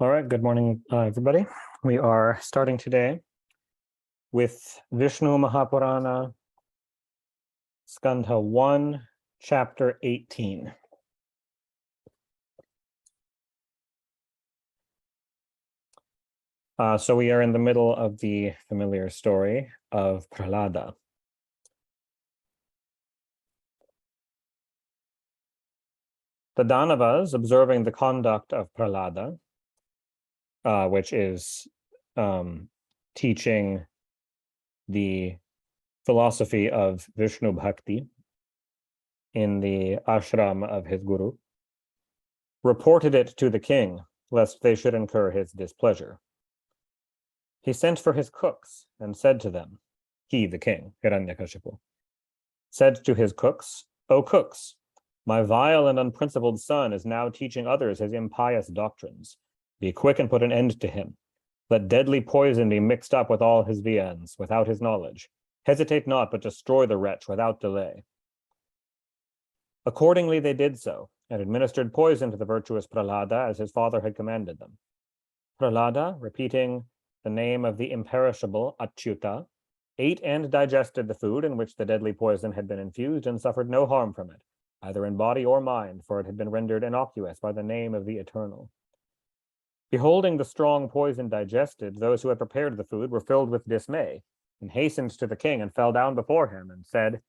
All right, good morning, everybody. We are starting today with Vishnu Mahapurana, Skandha 1, Chapter 18. So we are in the middle of the familiar story of Prahlada. The Danavas, observing the conduct of Prahlada, which is teaching the philosophy of Vishnu Bhakti in the ashram of his guru, reported it to the king, lest they should incur his displeasure. He sent for his cooks and said to them, he, the king, Hiranyakashipu, said to his cooks, O cooks, my vile and unprincipled son is now teaching others his impious doctrines. Be quick and put an end to him. Let deadly poison be mixed up with all his viands, without his knowledge. Hesitate not, but destroy the wretch without delay. Accordingly, they did so, and administered poison to the virtuous Prahlada as his father had commanded them. Prahlada, repeating the name of the imperishable Achyuta, ate and digested the food in which the deadly poison had been infused and suffered no harm from it, either in body or mind, for it had been rendered innocuous by the name of the Eternal. Beholding the strong poison digested, those who had prepared the food were filled with dismay, and hastened to the king and fell down before him and said,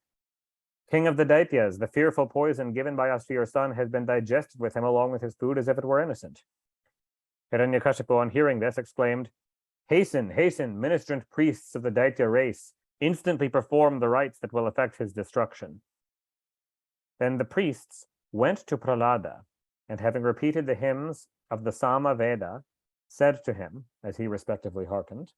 King of the Daityas, the fearful poison given by us to your son has been digested with him along with his food as if it were innocent. Hiranyakashipu, on hearing this, exclaimed, Hasten, hasten, ministrant priests of the Daitya race, instantly perform the rites that will effect his destruction. Then the priests went to Prahlada, and having repeated the hymns of the Sama Veda, said to him, as he respectfully hearkened,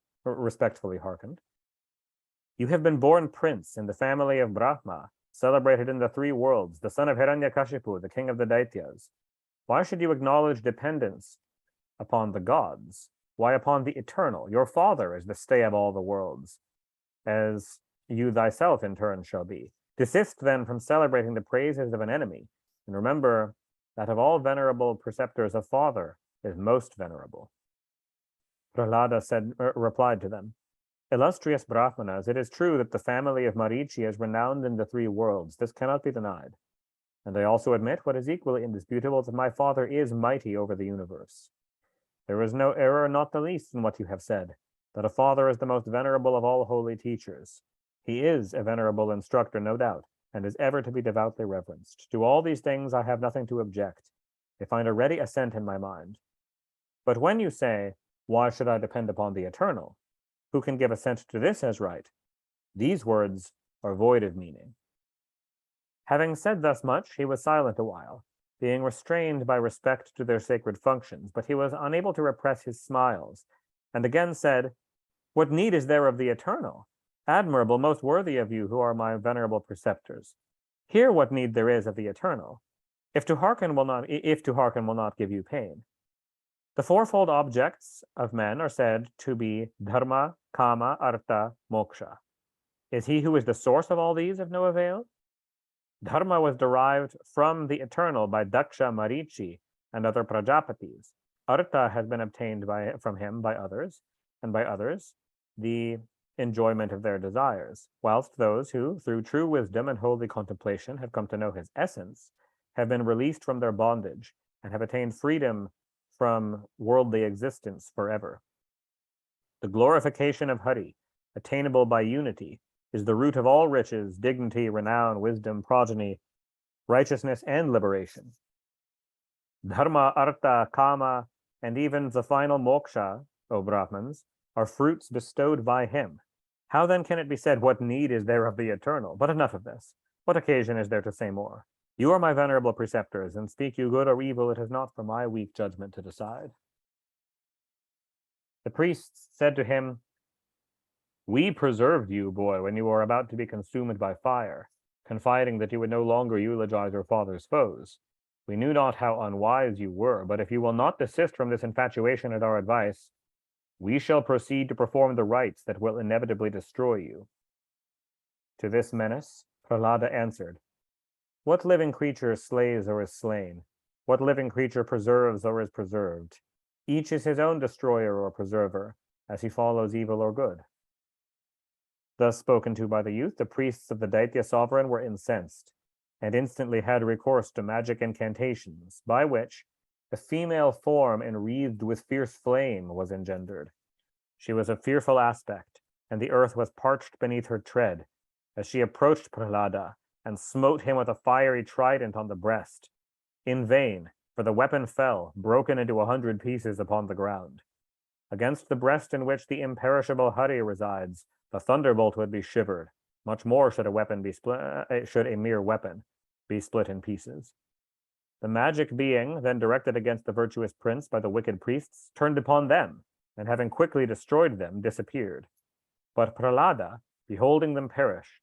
You have been born prince in the family of Brahma, celebrated in the three worlds, the son of Hiranyakashipu, the king of the Daityas. Why should you acknowledge dependence upon the gods? Why upon the eternal? Your father is the stay of all the worlds, as you thyself in turn shall be. Desist then from celebrating the praises of an enemy, and remember that of all venerable preceptors, a father is most venerable. Prahlada replied to them, Illustrious Brahmanas, it is true that the family of Marichi is renowned in the three worlds. This cannot be denied. And I also admit what is equally indisputable, that my father is mighty over the universe. There is no error, not the least, in what you have said, that a father is the most venerable of all holy teachers. He is a venerable instructor, no doubt, and is ever to be devoutly reverenced. To all these things I have nothing to object. They find a ready assent in my mind. But when you say, Why should I depend upon the eternal? Who can give assent to this as right? These words are void of meaning. Having said thus much, he was silent a while, being restrained by respect to their sacred functions, but he was unable to repress his smiles, and again said, What need is there of the eternal? Admirable, most worthy of you, who are my venerable preceptors. Hear what need there is of the eternal, if to hearken will not give you pain. The fourfold objects of men are said to be dharma, kama, artha, moksha. Is he who is the source of all these of no avail? Dharma was derived from the eternal by Daksha, Marichi, and other Prajapatis. Artha has been obtained from him by others, and by others, the enjoyment of their desires, whilst those who, through true wisdom and holy contemplation, have come to know his essence, have been released from their bondage, and have attained freedom from worldly existence forever. The glorification of Hari, attainable by unity, is the root of all riches, dignity, renown, wisdom, progeny, righteousness, and liberation. Dharma, artha, kama, and even the final moksha, O Brahmins, are fruits bestowed by him. How then can it be said, What need is there of the eternal? But enough of this. What occasion is there to say more? You are my venerable preceptors, and speak you good or evil, it is not for my weak judgment to decide. The priests said to him, We preserved you, boy, when you were about to be consumed by fire, confiding that you would no longer eulogize your father's foes. We knew not how unwise you were, but if you will not desist from this infatuation at our advice, we shall proceed to perform the rites that will inevitably destroy you. To this menace, Prahlada answered, What living creature slays or is slain? What living creature preserves or is preserved? Each is his own destroyer or preserver, as he follows evil or good. Thus spoken to by the youth, the priests of the Daitya sovereign were incensed, and instantly had recourse to magic incantations, by which a female form enwreathed with fierce flame was engendered. She was of fearful aspect, and the earth was parched beneath her tread, as she approached Prahlada and smote him with a fiery trident on the breast. In vain, for the weapon fell, broken into 100 pieces upon the ground. Against the breast in which the imperishable Hari resides, the thunderbolt would be shivered. Much more should a mere weapon be split in pieces. The magic being, then directed against the virtuous prince by the wicked priests, turned upon them, and having quickly destroyed them, disappeared. But Prahlada, beholding them perish,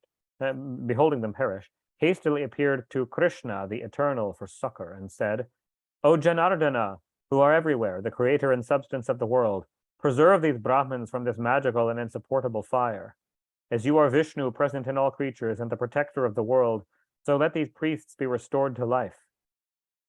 hastily appeared to Krishna, the Eternal, for succor, and said, O Janardana, who are everywhere, the creator and substance of the world, preserve these Brahmins from this magical and insupportable fire. As you are Vishnu, present in all creatures, and the protector of the world, so let these priests be restored to life.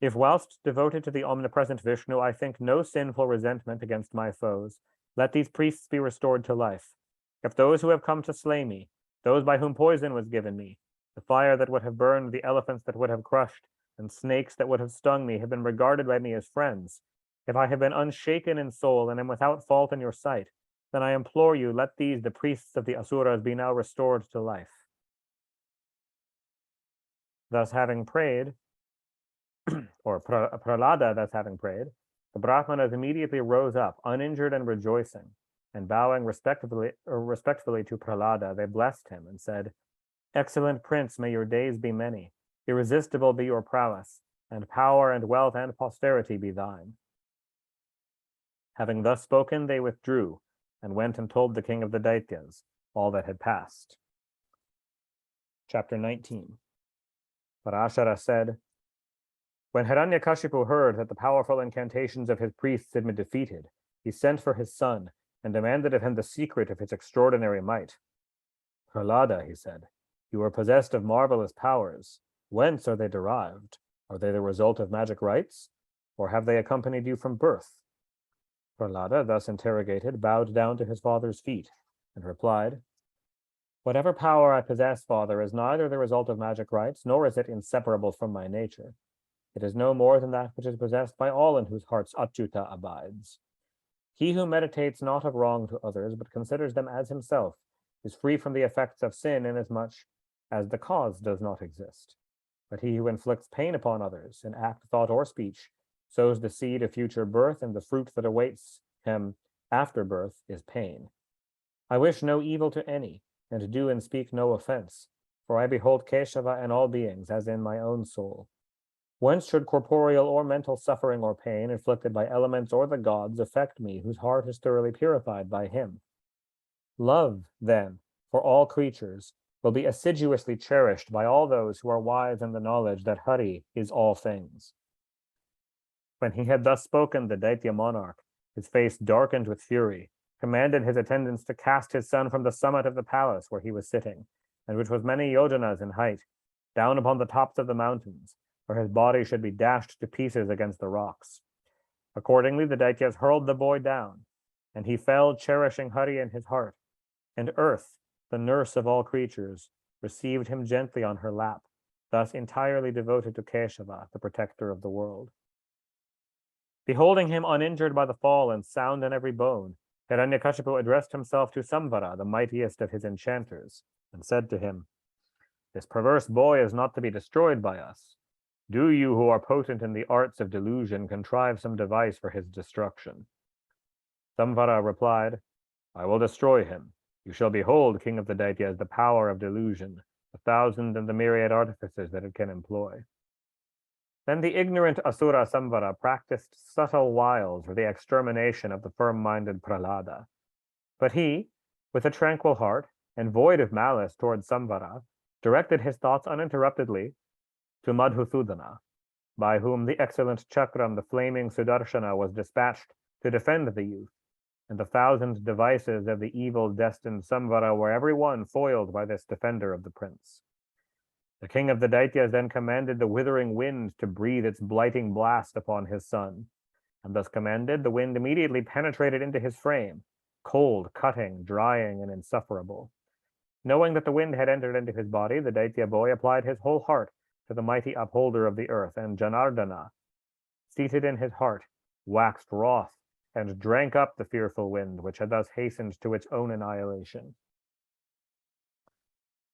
If whilst devoted to the omnipresent Vishnu, I think no sinful resentment against my foes, let these priests be restored to life. If those who have come to slay me, those by whom poison was given me, the fire that would have burned, the elephants that would have crushed, and snakes that would have stung me have been regarded by me as friends, if I have been unshaken in soul and am without fault in your sight, then I implore you, let these, the priests of the Asuras, be now restored to life. Thus having prayed, or Prahlada thus having prayed, the Brahmanas immediately rose up, uninjured and rejoicing, and bowing respectfully to Prahlada, they blessed him and said, Excellent prince, may your days be many, irresistible be your prowess, and power and wealth and posterity be thine. Having thus spoken, they withdrew, and went and told the king of the Daityas all that had passed. Chapter 19. Parashara said, When Hiranyakashipu heard that the powerful incantations of his priests had been defeated, he sent for his son and demanded of him the secret of his extraordinary might. Prahlada, he said, you are possessed of marvelous powers. Whence are they derived? Are they the result of magic rites, or have they accompanied you from birth? Prahlada, thus interrogated, bowed down to his father's feet and replied, Whatever power I possess, father, is neither the result of magic rites, nor is it inseparable from my nature. It is no more than that which is possessed by all in whose hearts Achyuta abides. He who meditates not of wrong to others, but considers them as himself, is free from the effects of sin inasmuch as the cause does not exist. But he who inflicts pain upon others, in act, thought, or speech, sows the seed of future birth, and the fruit that awaits him after birth is pain. I wish no evil to any, and do and speak no offense, for I behold Keshava and all beings as in my own soul. Whence should corporeal or mental suffering or pain inflicted by elements or the gods affect me, whose heart is thoroughly purified by him? Love, then, for all creatures will be assiduously cherished by all those who are wise in the knowledge that Hari is all things. When he had thus spoken, the Daitya monarch, his face darkened with fury, commanded his attendants to cast his son from the summit of the palace where he was sitting, and which was many yojanas in height, down upon the tops of the mountains, where his body should be dashed to pieces against the rocks. Accordingly, the Daityas hurled the boy down, and he fell cherishing Hari in his heart, and earth, the nurse of all creatures, received him gently on her lap, thus entirely devoted to Keshava, the protector of the world. Beholding him uninjured by the fall and sound in every bone, Hiranyakashipu addressed himself to Samvara, the mightiest of his enchanters, and said to him, This perverse boy is not to be destroyed by us. Do you, who are potent in the arts of delusion, contrive some device for his destruction? Samvara replied, I will destroy him. You shall behold, King of the Daityas, the power of delusion, 1,000 and the myriad artifices that it can employ. Then the ignorant Asura Samvara practiced subtle wiles for the extermination of the firm-minded Prahlada. But he, with a tranquil heart and void of malice toward Samvara, directed his thoughts uninterruptedly to Madhusudana, by whom the excellent Chakram, the flaming Sudarshana, was dispatched to defend the youth, and the 1,000 devices of the evil-destined Samvara were every one foiled by this defender of the prince. The king of the Daityas then commanded the withering wind to breathe its blighting blast upon his son, and thus commanded, the wind immediately penetrated into his frame, cold, cutting, drying, and insufferable. Knowing that the wind had entered into his body, the Daitya boy applied his whole heart to the mighty upholder of the earth, and Janardana, seated in his heart, waxed wroth and drank up the fearful wind, which had thus hastened to its own annihilation.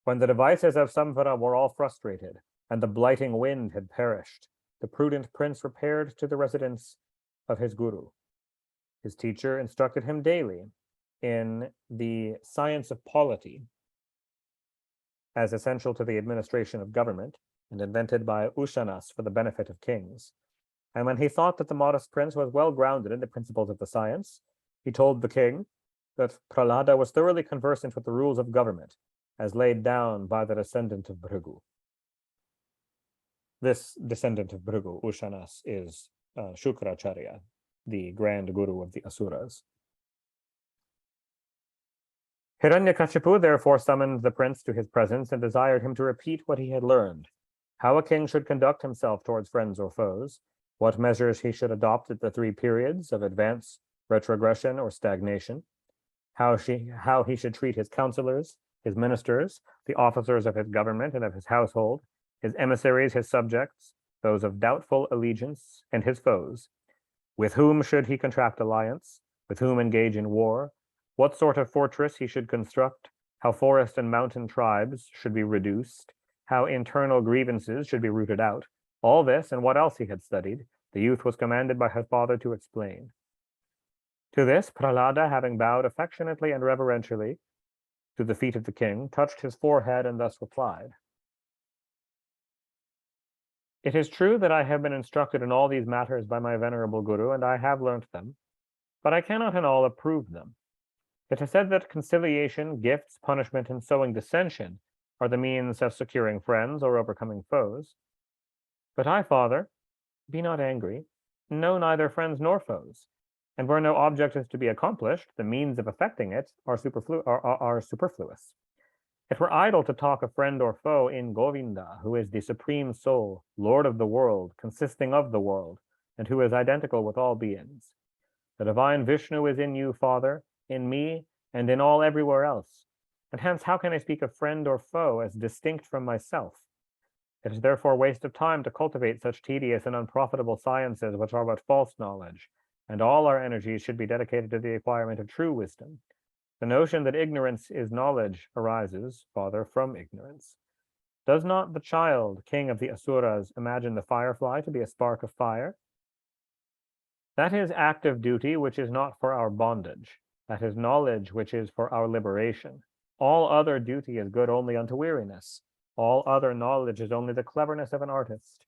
When the devices of Samvara were all frustrated, and the blighting wind had perished, the prudent prince repaired to the residence of his guru. His teacher instructed him daily in the science of polity, as essential to the administration of government, and invented by Ushanas for the benefit of kings. And when he thought that the modest prince was well grounded in the principles of the science, he told the king that Prahlada was thoroughly conversant with the rules of government, as laid down by the descendant of Bhrigu. This descendant of Bhrigu, Ushanas, is Shukracharya, the grand guru of the Asuras. Hiranyakashipu therefore summoned the prince to his presence and desired him to repeat what he had learned, how a king should conduct himself towards friends or foes, what measures he should adopt at the 3 periods of advance, retrogression, or stagnation, how he should treat his counselors, his ministers, the officers of his government and of his household, his emissaries, his subjects, those of doubtful allegiance, and his foes. With whom should he contract alliance? With whom engage in war? What sort of fortress he should construct? How forest and mountain tribes should be reduced? How internal grievances should be rooted out? All this, and what else he had studied, the youth was commanded by his father to explain. To this, Prahlada, having bowed affectionately and reverentially to the feet of the king, touched his forehead and thus replied, "It is true that I have been instructed in all these matters by my venerable guru, and I have learnt them, but I cannot in all approve them. It is said that conciliation, gifts, punishment, and sowing dissension are the means of securing friends or overcoming foes. But I, father, be not angry, know neither friends nor foes, and where no object is to be accomplished, the means of effecting it are superfluous. It were idle to talk of friend or foe in Govinda, who is the supreme soul, Lord of the world, consisting of the world, and who is identical with all beings. The divine Vishnu is in you, father, in me, and in all everywhere else, and hence how can I speak of friend or foe as distinct from myself? It is therefore waste of time to cultivate such tedious and unprofitable sciences which are but false knowledge, and all our energies should be dedicated to the acquirement of true wisdom. The notion that ignorance is knowledge arises, father, from ignorance. Does not the child, king of the Asuras, imagine the firefly to be a spark of fire? That is active duty which is not for our bondage. That is knowledge which is for our liberation. All other duty is good only unto weariness. All other knowledge is only the cleverness of an artist.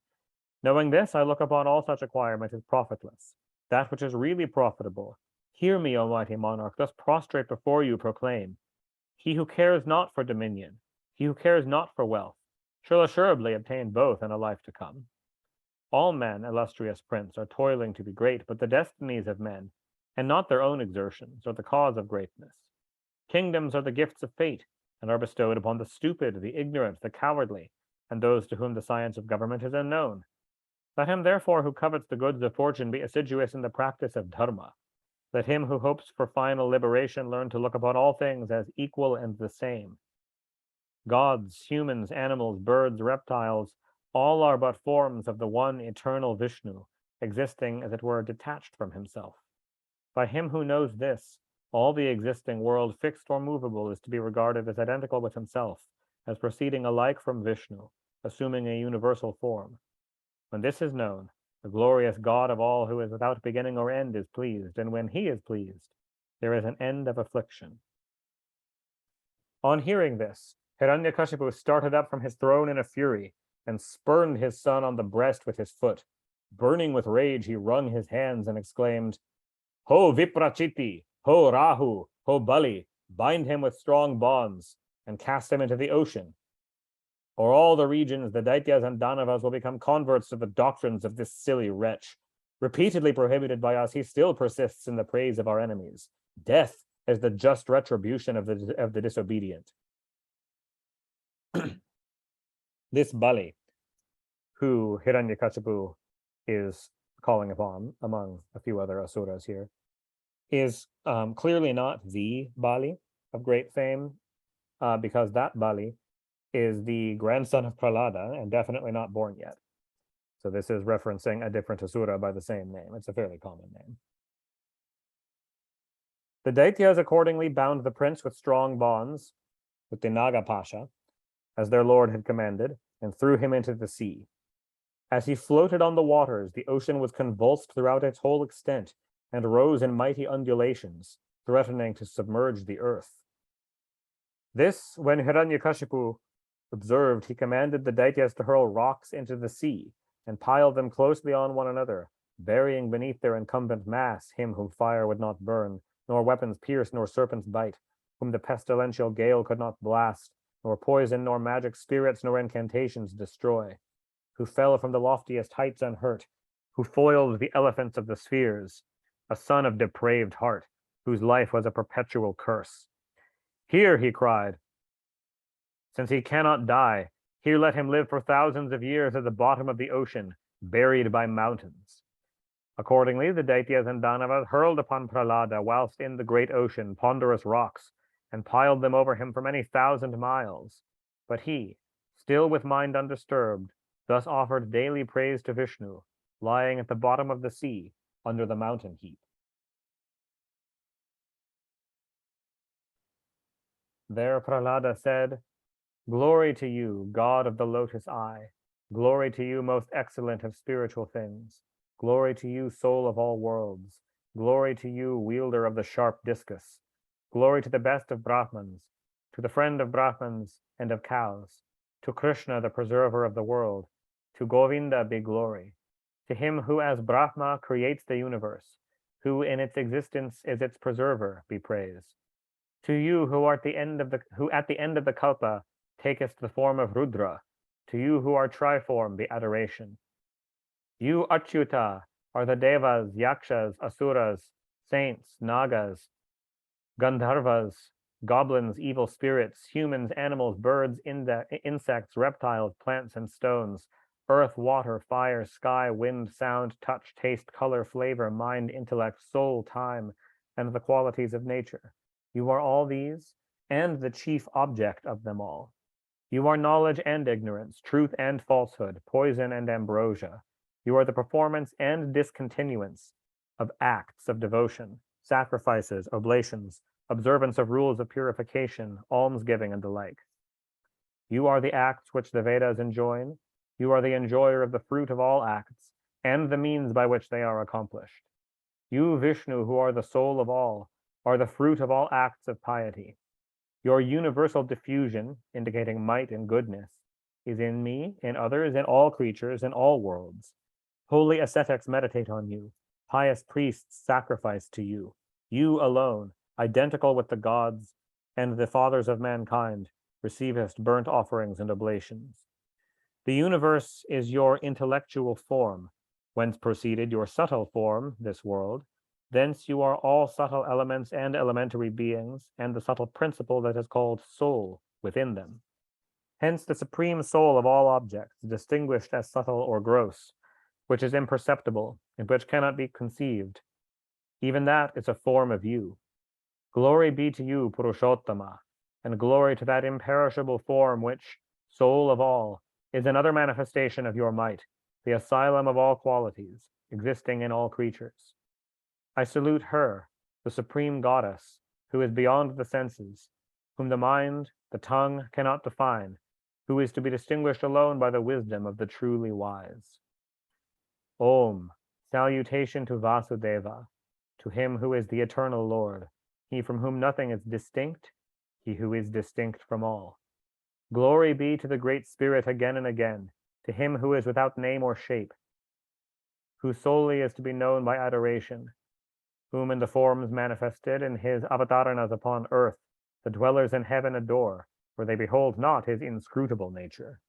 Knowing this, I look upon all such acquirement as profitless. That which is really profitable. Hear me, O mighty monarch, thus prostrate before you proclaim. He who cares not for dominion, he who cares not for wealth, shall assuredly obtain both in a life to come. All men, illustrious prince, are toiling to be great, but the destinies of men, and not their own exertions, are the cause of greatness. Kingdoms are the gifts of fate, and are bestowed upon the stupid, the ignorant, the cowardly, and those to whom the science of government is unknown. Let him therefore who covets the goods of fortune be assiduous in the practice of dharma. Let him who hopes for final liberation learn to look upon all things as equal and the same. Gods, humans, animals, birds, reptiles, all are but forms of the one eternal Vishnu, existing as it were detached from himself. By him who knows this, all the existing world, fixed or movable, is to be regarded as identical with himself, as proceeding alike from Vishnu, assuming a universal form. When this is known, the glorious God of all who is without beginning or end is pleased, and when he is pleased, there is an end of affliction. On hearing this, Hiranyakashipu started up from his throne in a fury, and spurned his son on the breast with his foot. Burning with rage, he wrung his hands and exclaimed, "Ho Viprachiti, ho Rahu, ho Bali, bind him with strong bonds, and cast him into the ocean. Or all the regions, the Daityas and Danavas will become converts to the doctrines of this silly wretch. Repeatedly prohibited by us, he still persists in the praise of our enemies. Death is the just retribution of the disobedient." This Bali, who Hiranyakashipu is calling upon, among a few other asuras here, is clearly not the Bali of great fame, because that Bali is the grandson of Prahlada and definitely not born yet. So this is referencing a different asura by the same name. It's a fairly common name. The Daityas accordingly bound the prince with strong bonds with the Naga Pasha, as their lord had commanded, and threw him into the sea. As he floated on the waters, the ocean was convulsed throughout its whole extent and rose in mighty undulations, threatening to submerge the earth. This, when Hiranyakashipu observed, he commanded the Daityas to hurl rocks into the sea and pile them closely on one another, burying beneath their incumbent mass him whom fire would not burn, nor weapons pierce, nor serpents bite, whom the pestilential gale could not blast, nor poison, nor magic spirits, nor incantations destroy, who fell from the loftiest heights unhurt, who foiled the elephants of the spheres, a son of depraved heart, whose life was a perpetual curse. Here, he cried, since he cannot die, here let him live for thousands of years at the bottom of the ocean, buried by mountains. Accordingly, the Daityas and Danavas hurled upon Prahlada whilst in the great ocean ponderous rocks, and piled them over him for many 1,000 miles. But he, still with mind undisturbed, thus offered daily praise to Vishnu, lying at the bottom of the sea, under the mountain heap. There Prahlada said, "Glory to you, God of the lotus eye. Glory to you, most excellent of spiritual things. Glory to you, soul of all worlds. Glory to you, wielder of the sharp discus. Glory to the best of Brahmans, to the friend of Brahmans and of cows, to Krishna, the preserver of the world. To Govinda be glory. To him who as Brahma creates the universe, who in its existence is its preserver, be praise. To you who at the end of the kalpa takest the form of Rudra, to you who are triform be adoration. You, Achyuta, are the devas, yakshas, asuras, saints, nagas, gandharvas, goblins, evil spirits, humans, animals, birds, insects, reptiles, plants, and stones, earth, water, fire, sky, wind, sound, touch, taste, color, flavor, mind, intellect, soul, time, and the qualities of nature. You are all these, and the chief object of them all. You are knowledge and ignorance, truth and falsehood, poison and ambrosia. You are the performance and discontinuance of acts of devotion, sacrifices, oblations, observance of rules of purification, almsgiving, and the like. You are the acts which the Vedas enjoin. You are the enjoyer of the fruit of all acts, and the means by which they are accomplished. You, Vishnu, who are the soul of all, are the fruit of all acts of piety. Your universal diffusion, indicating might and goodness, is in me, in others, in all creatures, in all worlds. Holy ascetics meditate on you. Pious priests sacrifice to you. You alone, identical with the gods and the fathers of mankind, receivest burnt offerings and oblations. The universe is your intellectual form, whence proceeded your subtle form, this world. Thence you are all subtle elements and elementary beings, and the subtle principle that is called soul within them. Hence the supreme soul of all objects, distinguished as subtle or gross, which is imperceptible and which cannot be conceived. Even that is a form of you. Glory be to you, Purushottama, and glory to that imperishable form which, soul of all, is another manifestation of your might, the asylum of all qualities, existing in all creatures. I salute her, the supreme goddess, who is beyond the senses, whom the mind, the tongue cannot define, who is to be distinguished alone by the wisdom of the truly wise. Om, salutation to Vasudeva, to him who is the eternal Lord, he from whom nothing is distinct, he who is distinct from all. Glory be to the Great Spirit again and again, to him who is without name or shape, who solely is to be known by adoration, whom in the forms manifested in his avataranas upon earth, the dwellers in heaven adore, for they behold not his inscrutable nature.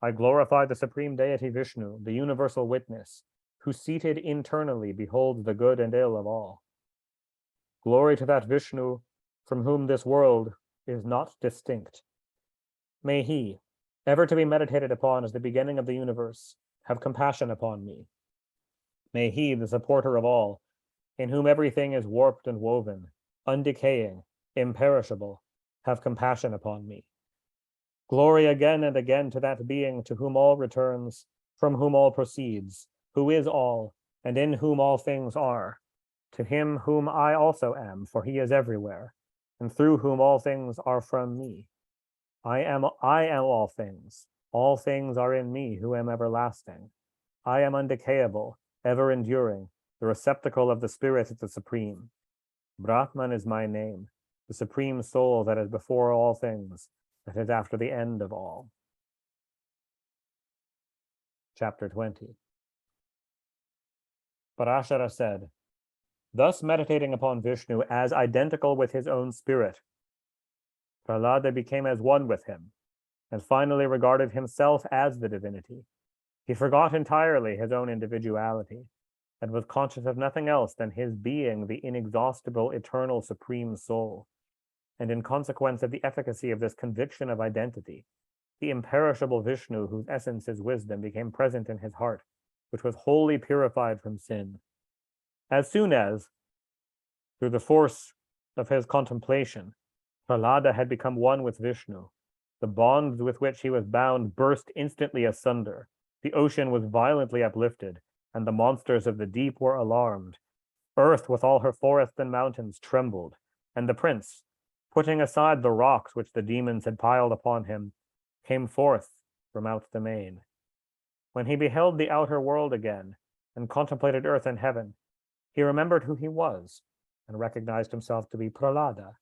I glorify the supreme deity Vishnu, the universal witness, who seated internally beholds the good and ill of all. Glory to that Vishnu from whom this world is not distinct. May he, ever to be meditated upon as the beginning of the universe, have compassion upon me. May he, the supporter of all, in whom everything is warped and woven, undecaying, imperishable, have compassion upon me. Glory again and again to that being to whom all returns, from whom all proceeds, who is all, and in whom all things are. To him whom I also am, for he is everywhere, and through whom all things are from me. I am all things are in me, who am everlasting. I am undecayable, ever enduring, the receptacle of the Spirit of the Supreme. Brahman is my name, the Supreme Soul that is before all things, that is after the end of all. Chapter 20. Parashara said, thus meditating upon Vishnu as identical with his own spirit, Prahlada became as one with him, and finally regarded himself as the divinity. He forgot entirely his own individuality, and was conscious of nothing else than his being the inexhaustible, eternal, supreme soul. And in consequence of the efficacy of this conviction of identity, the imperishable Vishnu, whose essence is wisdom, became present in his heart, which was wholly purified from sin. As soon as, through the force of his contemplation, Prahlada had become one with Vishnu, the bonds with which he was bound burst instantly asunder, the ocean was violently uplifted, and the monsters of the deep were alarmed. Earth with all her forests and mountains trembled, and the prince, putting aside the rocks which the demons had piled upon him, came forth from out the main. When he beheld the outer world again, and contemplated earth and heaven, he remembered who he was, and recognized himself to be Prahlada.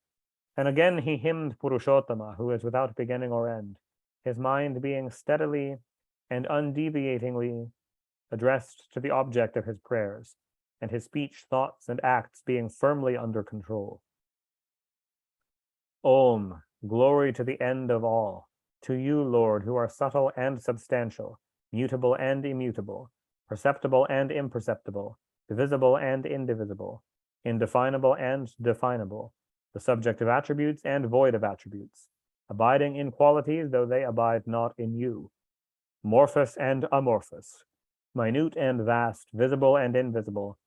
And again he hymned Purushottama, who is without beginning or end, his mind being steadily and undeviatingly addressed to the object of his prayers, and his speech, thoughts, and acts being firmly under control. Om, glory to the end of all, to you, Lord, who are subtle and substantial, mutable and immutable, perceptible and imperceptible, divisible and indivisible, indefinable and definable, the subject of attributes and void of attributes, abiding in qualities though they abide not in you, amorphous and amorphous, minute and vast, visible and invisible,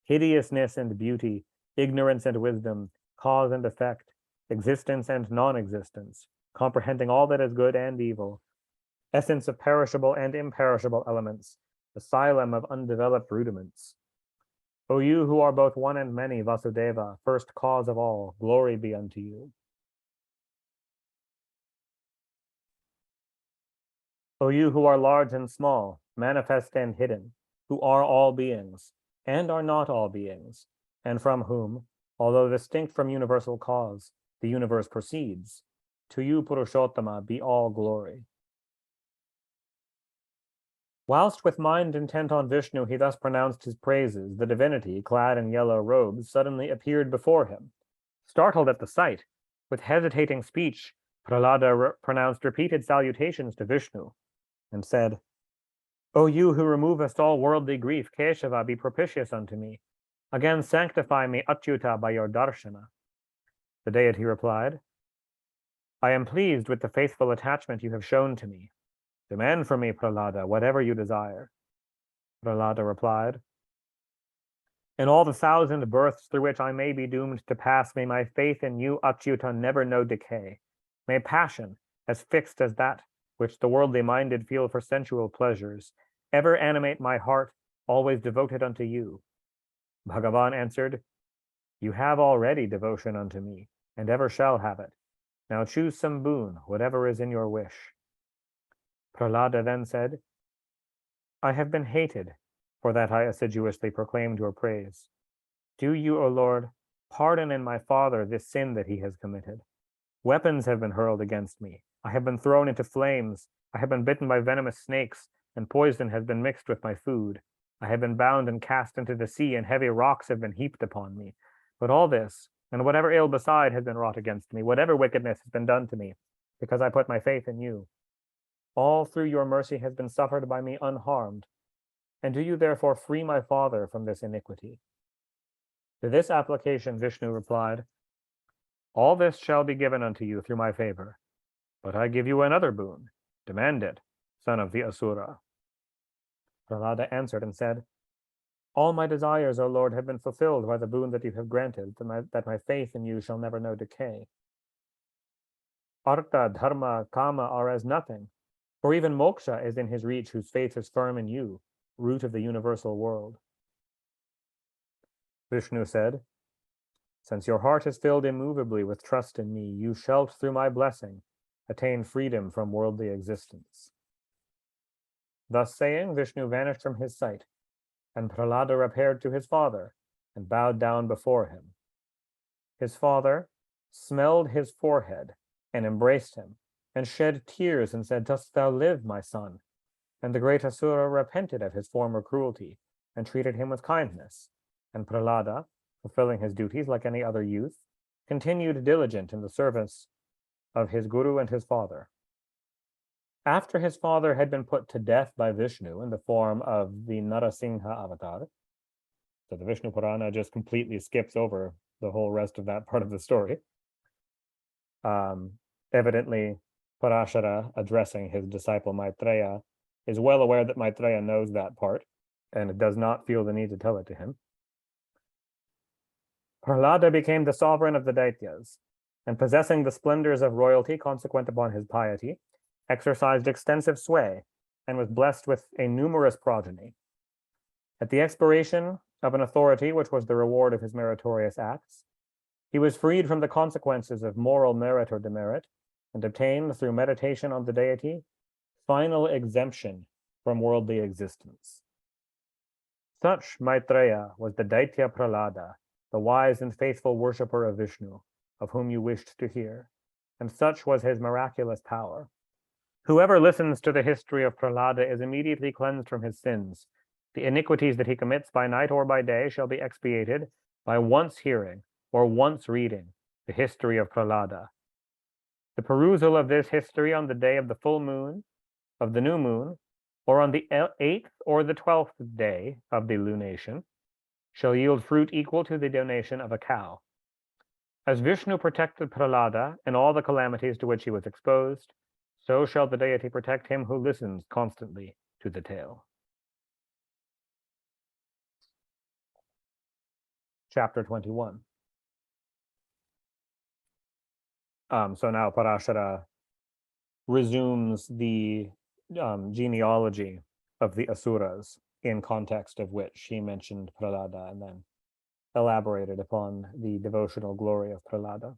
hideousness and beauty, ignorance and wisdom, cause and effect, existence and non-existence, comprehending all that is good and evil, essence of perishable and imperishable elements, asylum of undeveloped rudiments. O you who are both one and many, Vasudeva, first cause of all, glory be unto you. O you who are large and small, manifest and hidden, who are all beings, and are not all beings, and from whom, although distinct from universal cause, the universe proceeds, to you, Purushottama, be all glory. Whilst with mind intent on Vishnu he thus pronounced his praises, the divinity, clad in yellow robes, suddenly appeared before him. Startled at the sight, with hesitating speech, Prahlada pronounced repeated salutations to Vishnu, and said, O you who removest all worldly grief, Keshava, be propitious unto me. Again sanctify me, Achyuta, by your darshana. The deity replied, I am pleased with the faithful attachment you have shown to me. Demand from me, Prahlada, whatever you desire. Prahlada replied, in all the 1,000 births through which I may be doomed to pass, may my faith in you, Achyuta, never know decay. May passion, as fixed as that which the worldly minded feel for sensual pleasures, ever animate my heart, always devoted unto you. Bhagavan answered, you have already devotion unto me, and ever shall have it. Now choose some boon, whatever is in your wish. Prahlada then said, I have been hated, for that I assiduously proclaimed your praise. Do you, O Lord, pardon in my father this sin that he has committed. Weapons have been hurled against me. I have been thrown into flames. I have been bitten by venomous snakes, and poison has been mixed with my food. I have been bound and cast into the sea, and heavy rocks have been heaped upon me. But all this, and whatever ill beside, has been wrought against me, whatever wickedness has been done to me, because I put my faith in you. All through your mercy has been suffered by me unharmed. And do you therefore free my father from this iniquity? To this application Vishnu replied, all this shall be given unto you through my favor. But I give you another boon. Demand it, son of the Asura. Prahlada answered and said, All my desires, O Lord, have been fulfilled by the boon that you have granted, that my faith in you shall never know decay. Artha, dharma, kama are as nothing, for even moksha is in his reach whose faith is firm in you, root of the universal world. Vishnu said, since your heart is filled immovably with trust in me, you shall, through my blessing, attain freedom from worldly existence. Thus saying, Vishnu vanished from his sight, and Prahlada repaired to his father and bowed down before him. His father smelled his forehead and embraced him, and shed tears and said, dost thou live, my son? And the great Asura repented of his former cruelty and treated him with kindness. And Prahlada, fulfilling his duties like any other youth, continued diligent in the service of his guru and his father. After his father had been put to death by Vishnu in the form of the Narasingha avatar, so the Vishnu Purana just completely skips over the whole rest of that part of the story. Evidently, Parashara, addressing his disciple Maitreya, is well aware that Maitreya knows that part, and does not feel the need to tell it to him. Prahlada became the sovereign of the Daityas, and possessing the splendors of royalty consequent upon his piety, exercised extensive sway, and was blessed with a numerous progeny. At the expiration of an authority which was the reward of his meritorious acts, he was freed from the consequences of moral merit or demerit, and obtained, through meditation on the deity, final exemption from worldly existence. Such, Maitreya, was the Daitya Prahlada, the wise and faithful worshipper of Vishnu, of whom you wished to hear, and such was his miraculous power. Whoever listens to the history of Prahlada is immediately cleansed from his sins. The iniquities that he commits by night or by day shall be expiated by once hearing or once reading the history of Prahlada. The perusal of this history on the day of the full moon, of the new moon, or on the 8th or the 12th day of the lunation, shall yield fruit equal to the donation of a cow. As Vishnu protected Prahlada in all the calamities to which he was exposed, so shall the deity protect him who listens constantly to the tale. Chapter 21. So now Parashara resumes the genealogy of the Asuras, in context of which he mentioned Prahlada and then elaborated upon the devotional glory of Prahlada.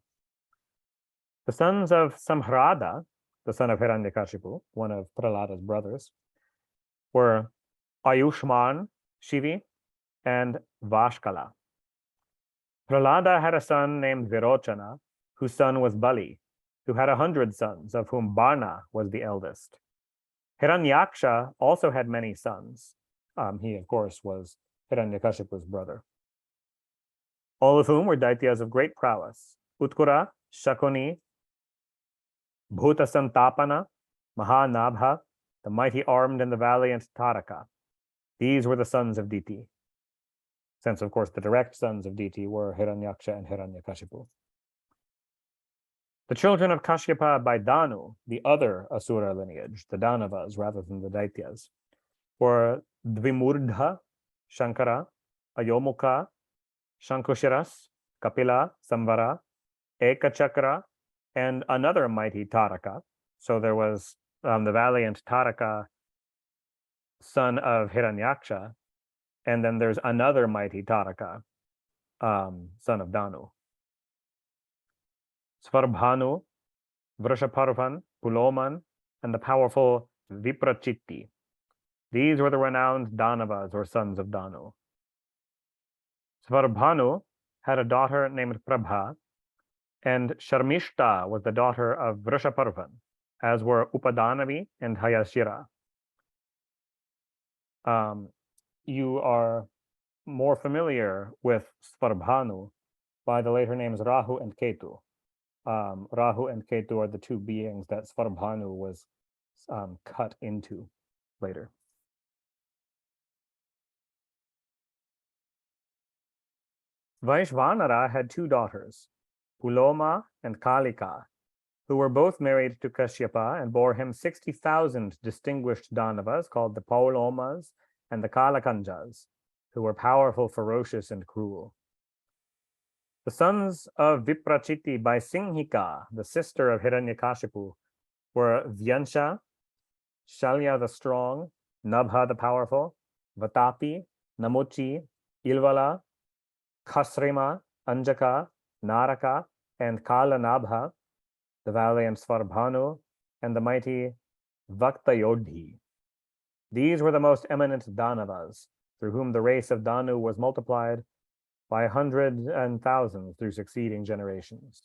The sons of Samhrada, the son of Hiranyakashipu, one of Prahlada's brothers, were Ayushman, Shivi, and Vashkala. Prahlada had a son named Virochana, whose son was Bali, who had 100 sons, of whom Barna was the eldest. Hiranyaksha also had many sons. He, of course, was Hiranyakashipu's brother. All of whom were Daityas of great prowess: Utkura, Shakuni, Bhutasantapana, Mahanabha, the mighty armed and the valiant Taraka. These were the sons of Diti, since, of course, the direct sons of Diti were Hiranyaksha and Hiranyakashipu. The children of Kashyapa by Danu, the other Asura lineage, the Danavas rather than the Daityas, were Dvimurdha, Shankara, Ayomukha, Shankushiras, Kapila, Samvara, Ekachakra, and another mighty Taraka. So there was the valiant Taraka, son of Hiranyaksha, and then there's another mighty Taraka, son of Danu. Svarbhanu, Vrashaparvan, Puloman, and the powerful Viprachitti. These were the renowned Danavas, or sons of Danu. Svarbhanu had a daughter named Prabha, and Sharmishta was the daughter of Vrashaparvan, as were Upadanavi and Hayashira. You are more familiar with Svarbhanu by the later names Rahu and Ketu. Rahu and Ketu are the two beings that Svarbhanu was cut into later. Vaishvanara had two daughters, Puloma and Kalika, who were both married to Kashyapa and bore him 60,000 distinguished Danavas called the Paulomas and the Kalakanjas. who were powerful, ferocious, and cruel. The sons of Viprachiti by Singhika, the sister of Hiranyakashipu, were Vyansha, Shalya the strong, Nabha the powerful, Vatapi, Namuchi, Ilvala, Khasrima, Anjaka, Naraka, and Kalanabha, the valiant Svarbhanu, and the mighty Vaktayodhi. These were the most eminent Danavas, through whom the race of Danu was multiplied by hundreds and thousands through succeeding generations.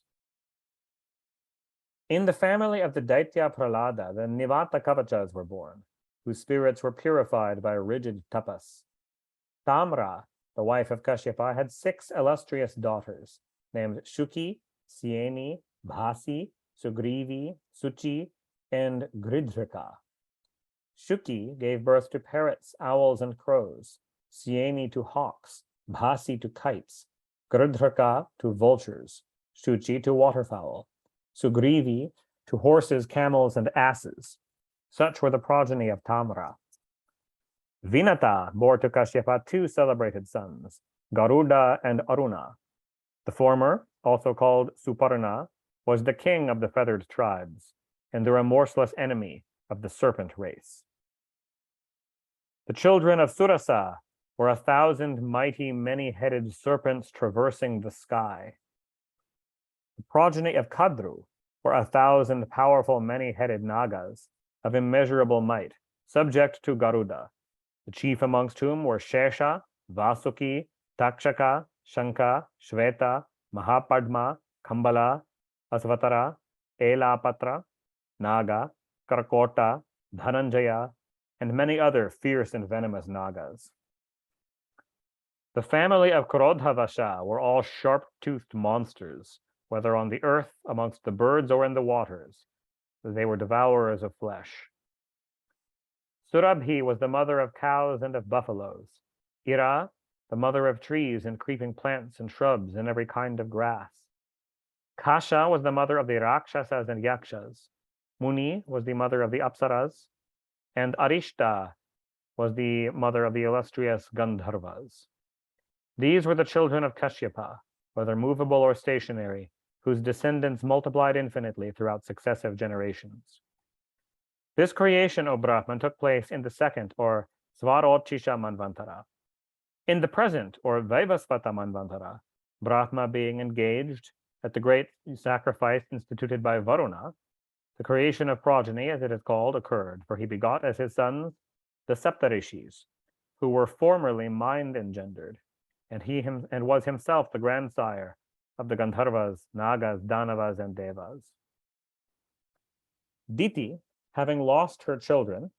In the family of the Daitya Prahlada, the Nivata Kavachas were born, whose spirits were purified by rigid tapas. Tamra, the wife of Kashyapa, had 6 illustrious daughters, named Shuki, Sieni, Bhasi, Sugrivi, Suchi, and Gridhrika. Shuki gave birth to parrots, owls, and crows, Sieni to hawks, Bhasi to kites, Gridhrika to vultures, Shuchi to waterfowl, Sugrivi to horses, camels, and asses. Such were the progeny of Tamra. Vinata bore to Kashyapa 2 celebrated sons, Garuda and Aruna. The former, also called Suparna, was the king of the feathered tribes and the remorseless enemy of the serpent race. The children of Surasa were 1,000 mighty, many-headed serpents traversing the sky. The progeny of Kadru were 1,000 powerful, many-headed Nagas of immeasurable might, subject to Garuda, the chief amongst whom were Shesha, Vasuki, Takshaka, Shanka, Shveta, Mahapadma, Kambala, Asvatara, Elapatra, Naga, Karkota, Dhananjaya, and many other fierce and venomous Nagas. The family of Krodhavasha were all sharp-toothed monsters, whether on the earth, amongst the birds, or in the waters. They were devourers of flesh. Surabhi was the mother of cows and of buffaloes. Ira, the mother of trees and creeping plants and shrubs and every kind of grass. Kasha was the mother of the Rakshasas and Yakshas. Muni was the mother of the Apsaras, and Arishta was the mother of the illustrious Gandharvas. These were the children of Kashyapa, whether movable or stationary, whose descendants multiplied infinitely throughout successive generations. This creation, O Brahman, took place in the 2nd, or Svarochisha Manvantara. In the present, or Vaivasvata Manvantara, Brahma being engaged at the great sacrifice instituted by Varuna, the creation of progeny, as it is called, occurred, for he begot as his sons the Saptarishis, who were formerly mind-engendered, and was himself the grandsire of the Gandharvas, Nagas, Danavas, and Devas. Diti, having lost her children,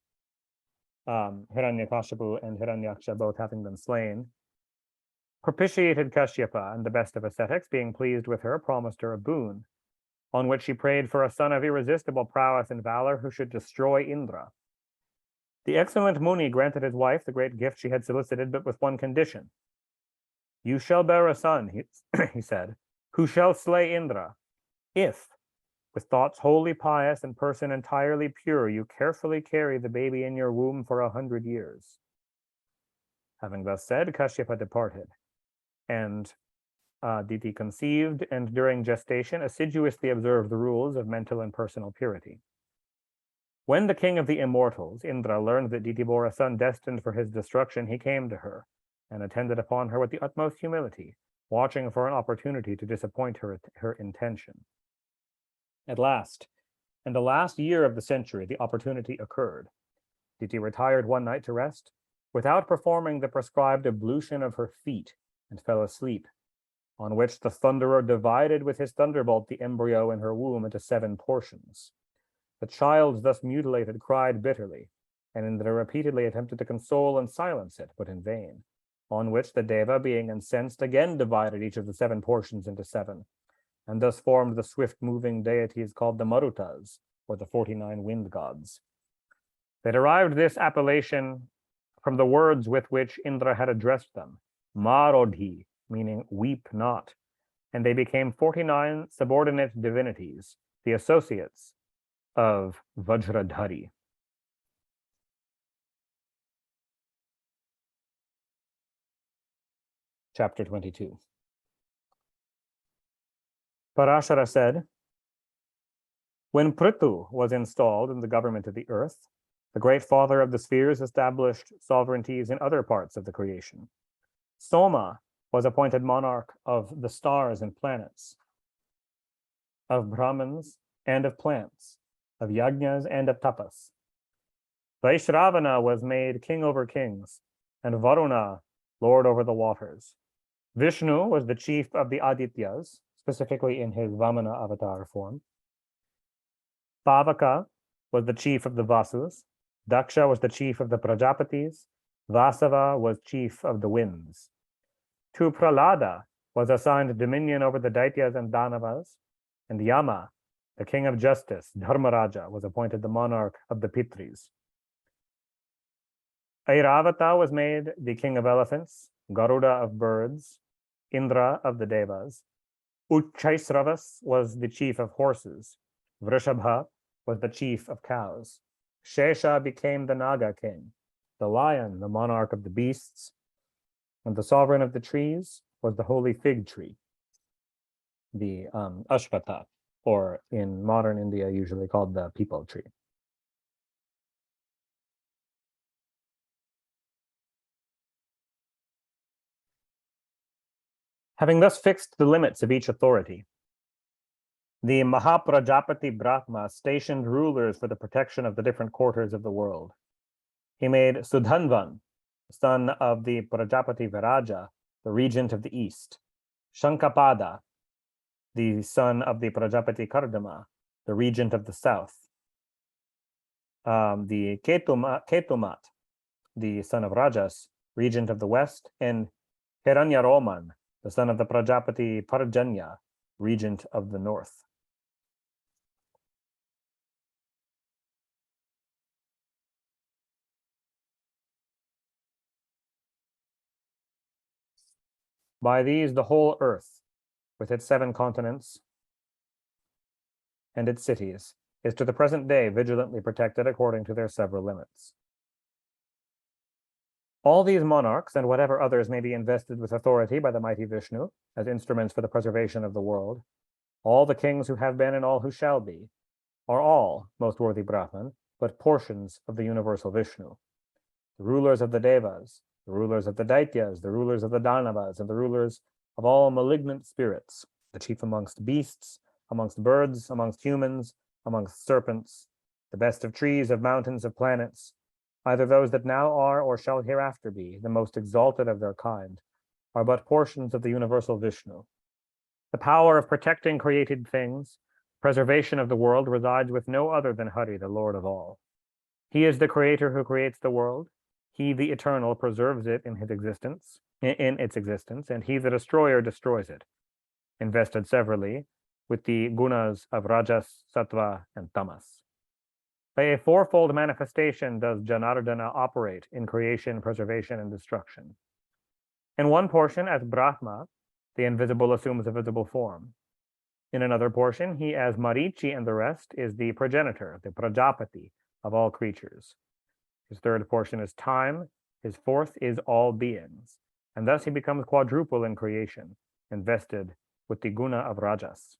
Hiranyakashipu and Hiranyaksha both having been slain, propitiated Kashyapa, and the best of ascetics, being pleased with her, promised her a boon, on which she prayed for a son of irresistible prowess and valor who should destroy Indra. The excellent Muni granted his wife the great gift she had solicited, but with one condition. You shall bear a son, he said, who shall slay Indra, if, with thoughts wholly pious and person entirely pure, you carefully carry the baby in your womb for 100 years. Having thus said, Kashyapa departed, and Diti conceived, and during gestation assiduously observed the rules of mental and personal purity. When the king of the immortals, Indra, learned that Diti bore a son destined for his destruction, he came to her and attended upon her with the utmost humility, watching for an opportunity to disappoint her intention. At last, in the last year of the century, the opportunity occurred. Diti retired one night to rest, without performing the prescribed ablution of her feet, and fell asleep, on which the thunderer divided with his thunderbolt the embryo in her womb into 7 portions. The child, thus mutilated, cried bitterly, and Indra repeatedly attempted to console and silence it, but in vain, on which the Deva, being incensed, again divided each of the 7 portions into 7, and thus formed the swift-moving deities called the Marutas, or the 49 wind gods. They derived this appellation from the words with which Indra had addressed them, Marodhi, meaning weep not, and they became 49 subordinate divinities, the associates of Vajradhari. Chapter 22. Parashara said, when Prithu was installed in the government of the earth, the great father of the spheres established sovereignties in other parts of the creation. Soma was appointed monarch of the stars and planets, of Brahmins and of plants, of yajnas and of tapas. Vaishravana was made king over kings, and Varuna lord over the waters. Vishnu was the chief of the Adityas, specifically in his Vamana avatar form. Pavaka was the chief of the Vasus. Daksha was the chief of the Prajapatis. Vasava was chief of the winds. To Prahlada was assigned dominion over the Daityas and Danavas, and Yama, the king of justice, Dharmaraja, was appointed the monarch of the Pitris. Airavata was made the king of elephants, Garuda of birds, Indra of the Devas. Uchchaisravas was the chief of horses. Vrishabha was the chief of cows. Shesha became the Naga king. The lion, the monarch of the beasts. And the sovereign of the trees was the holy fig tree, the Ashvata, or in modern India usually called the peepal tree. Having thus fixed the limits of each authority, the Mahaprajapati Brahma stationed rulers for the protection of the different quarters of the world. He made Sudhanvan, son of the Prajapati Viraja, the regent of the east. Shankapada, the son of the Prajapati Kardama, the regent of the south. The Ketumat, the son of Rajas, regent of the west, and Hiranyaroman, the son of the Prajapati Parjanya, regent of the north. By these, the whole earth, with its 7 continents and its cities, is to the present day vigilantly protected according to their several limits. All these monarchs, and whatever others may be invested with authority by the mighty Vishnu, as instruments for the preservation of the world, all the kings who have been and all who shall be, are all, most worthy Brahman, but portions of the universal Vishnu. The rulers of the Devas, the rulers of the Daityas, the rulers of the Danavas, and the rulers of all malignant spirits, the chief amongst beasts, amongst birds, amongst humans, amongst serpents, the best of trees, of mountains, of planets, either those that now are or shall hereafter be, the most exalted of their kind, are but portions of the universal Vishnu. The power of protecting created things, preservation of the world, resides with no other than Hari, the Lord of all. He is the creator who creates the world. He, the eternal, preserves it in its existence, and he, the destroyer, destroys it, invested severally with the gunas of Rajas, Sattva, and Tamas. By a fourfold manifestation does Janardana operate in creation, preservation, and destruction. In one portion, as Brahma, the invisible assumes a visible form. In another portion, he, as Marichi and the rest, is the progenitor, the Prajapati of all creatures. His third portion is time. His fourth is all beings. And thus he becomes quadruple in creation, invested with the guna of Rajas.